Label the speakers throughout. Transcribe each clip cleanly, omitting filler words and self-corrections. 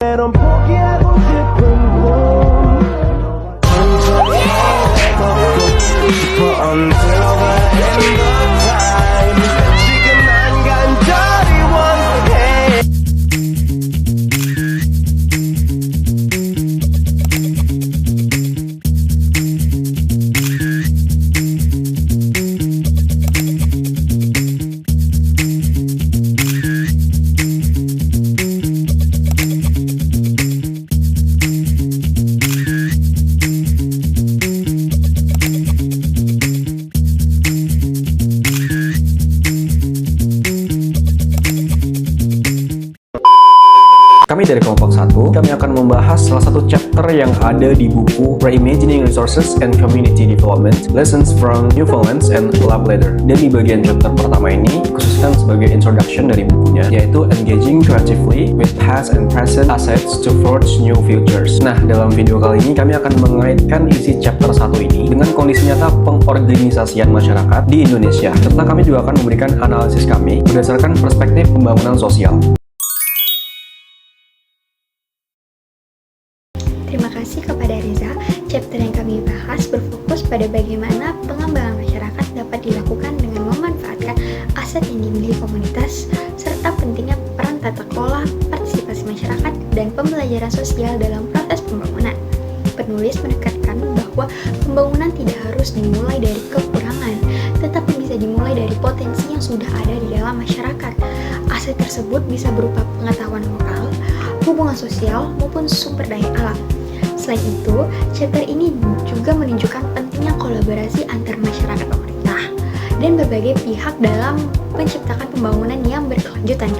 Speaker 1: 넌 포기하고 싶은 꿈 싶어 until the end of time 지금 난 간절히 원해
Speaker 2: Kami dari kelompok 1, kami akan membahas salah satu chapter yang ada di buku Reimagining Resources and Community Development, Lessons from Newfoundland and Labrador. Dan di bagian chapter pertama ini, khususkan sebagai introduction dari bukunya, yaitu Engaging Creatively with Past and Present Assets to Forge New Futures. Nah, dalam video kali ini kami akan mengaitkan isi chapter 1 ini dengan kondisi nyata pengorganisasian masyarakat di Indonesia, serta kami juga akan memberikan analisis kami berdasarkan perspektif pembangunan sosial.
Speaker 3: Terima kasih kepada Reza. Chapter yang kami bahas berfokus pada bagaimana pengembangan masyarakat dapat dilakukan dengan memanfaatkan aset yang dimiliki komunitas, serta pentingnya peran tata kelola, partisipasi masyarakat, dan pembelajaran sosial dalam proses pembangunan. Penulis menekankan bahwa pembangunan tidak harus dimulai dari kekurangan, tetapi bisa dimulai dari potensi yang sudah ada di dalam masyarakat. Aset tersebut bisa berupa pengetahuan lokal, hubungan sosial, maupun sumber daya alam. Selain itu, chapter ini juga menunjukkan pentingnya kolaborasi antar masyarakat pemerintah dan berbagai pihak dalam menciptakan pembangunan yang berkelanjutan.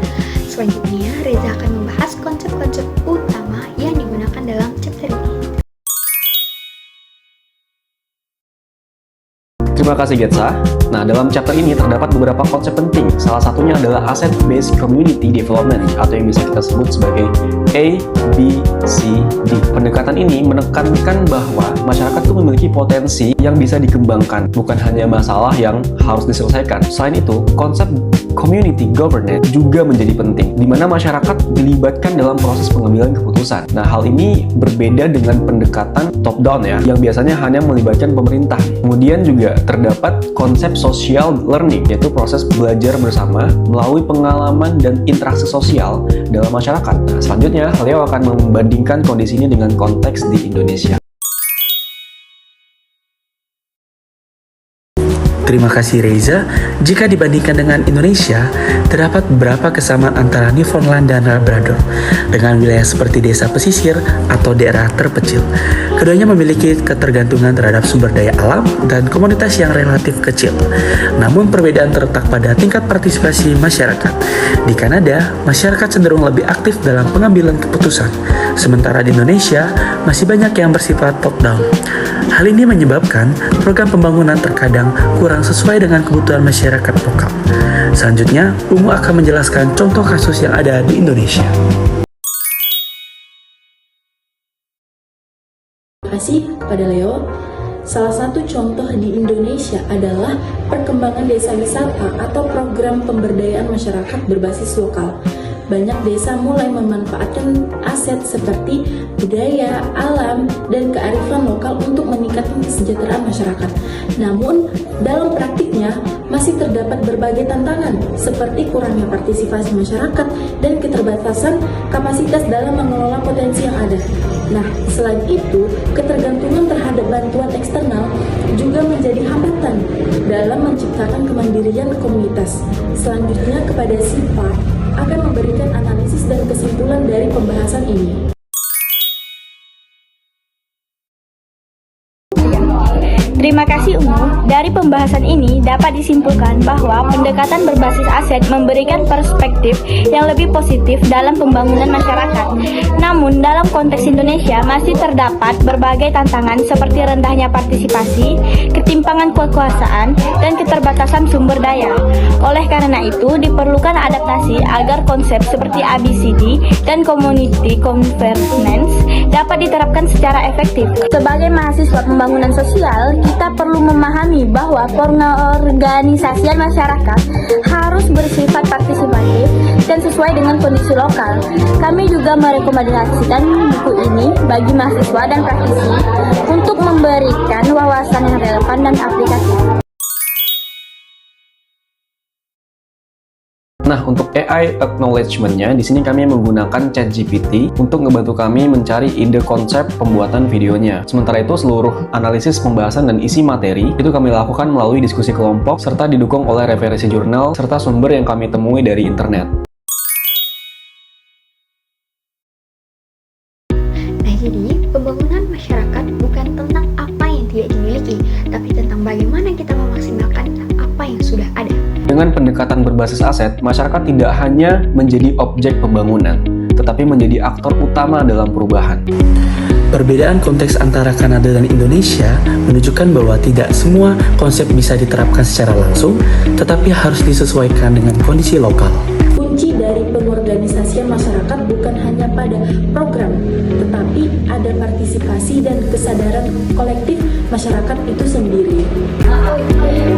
Speaker 3: Selanjutnya, Reza akan membahas konsep-konsep utama yang digunakan dalam chapter ini.
Speaker 2: Terima kasih Getsa. Nah, dalam chapter ini terdapat beberapa konsep penting. Salah satunya adalah Asset Based Community Development atau yang bisa kita sebut sebagai ABCD. Pendekatan ini menekankan bahwa masyarakat itu memiliki potensi yang bisa dikembangkan, bukan hanya masalah yang harus diselesaikan. Selain itu, konsep community governance juga menjadi penting, di mana masyarakat dilibatkan dalam proses pengambilan keputusan. Nah, hal ini berbeda dengan pendekatan top-down ya, yang biasanya hanya melibatkan pemerintah. Kemudian juga terdapat konsep social learning, yaitu proses belajar bersama melalui pengalaman dan interaksi sosial dalam masyarakat. Nah, selanjutnya, Leo akan membandingkan kondisi ini dengan konteks di Indonesia.
Speaker 4: Terima kasih Reza. Jika dibandingkan dengan Indonesia, terdapat beberapa kesamaan antara Newfoundland dan Labrador dengan wilayah seperti desa pesisir atau daerah terpencil. Keduanya memiliki ketergantungan terhadap sumber daya alam dan komunitas yang relatif kecil. Namun perbedaan terletak pada tingkat partisipasi masyarakat. Di Kanada, masyarakat cenderung lebih aktif dalam pengambilan keputusan, sementara di Indonesia masih banyak yang bersifat top-down. Hal ini menyebabkan program pembangunan terkadang kurang sesuai dengan kebutuhan masyarakat lokal. Selanjutnya, Ungu akan menjelaskan contoh kasus yang ada di Indonesia.
Speaker 5: Terima kasih kepada Leo. Salah satu contoh di Indonesia adalah perkembangan desa wisata atau program pemberdayaan masyarakat berbasis lokal. Banyak desa mulai memanfaatkan aset seperti budaya, alam, dan kearifan lokal untuk meningkatkan kesejahteraan masyarakat. Namun, dalam praktiknya masih terdapat berbagai tantangan seperti kurangnya partisipasi masyarakat dan keterbatasan kapasitas dalam mengelola potensi yang ada. Nah, selain itu, ketergantungan terhadap bantuan eksternal juga menjadi hambatan dalam menciptakan kemandirian komunitas. Selanjutnya kepada Siva akan memberikan analisis dan kesimpulan dari pembahasan ini.
Speaker 6: Terima kasih Ungu. Dari pembahasan ini dapat disimpulkan bahwa pendekatan berbasis aset memberikan perspektif yang lebih positif dalam pembangunan masyarakat. Namun dalam konteks Indonesia masih terdapat berbagai tantangan seperti rendahnya partisipasi, ketimpangan kekuasaan, dan keterbatasan sumber daya. Oleh karena itu diperlukan adaptasi agar konsep seperti ABCD dan community governance dapat diterapkan secara efektif. Sebagai mahasiswa pembangunan sosial, kita perlu memahami bahwa pengorganisasian masyarakat harus harus bersifat partisipatif dan sesuai dengan kondisi lokal. Kami juga merekomendasikan buku ini bagi mahasiswa dan praktisi untuk memberikan wawasan yang relevan dan aplikatif.
Speaker 2: Nah, untuk AI acknowledgement-nya, di sini kami menggunakan ChatGPT untuk ngebantu kami mencari ide konsep pembuatan videonya. Sementara itu, seluruh analisis pembahasan dan isi materi itu kami lakukan melalui diskusi kelompok serta didukung oleh referensi jurnal serta sumber yang kami temui dari internet.
Speaker 3: Nah, jadi pembangunan masyarakat bukan tentang apa yang tidak dimiliki, tapi tentang bagaimana kita memaksimalkan apa yang sudah ada.
Speaker 2: Dengan pendekatan berbasis aset, masyarakat tidak hanya menjadi objek pembangunan, tetapi menjadi aktor utama dalam perubahan.
Speaker 4: Perbedaan konteks antara Kanada dan Indonesia menunjukkan bahwa tidak semua konsep bisa diterapkan secara langsung, tetapi harus disesuaikan dengan kondisi lokal.
Speaker 5: Kunci dari pengorganisasian masyarakat bukan hanya pada program, tetapi ada partisipasi dan kesadaran kolektif masyarakat itu sendiri.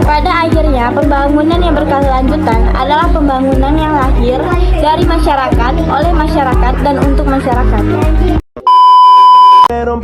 Speaker 6: Pada akhirnya, pembangunan yang berkelanjutan adalah pembangunan yang lahir dari masyarakat, oleh masyarakat, dan untuk masyarakat.
Speaker 1: Pero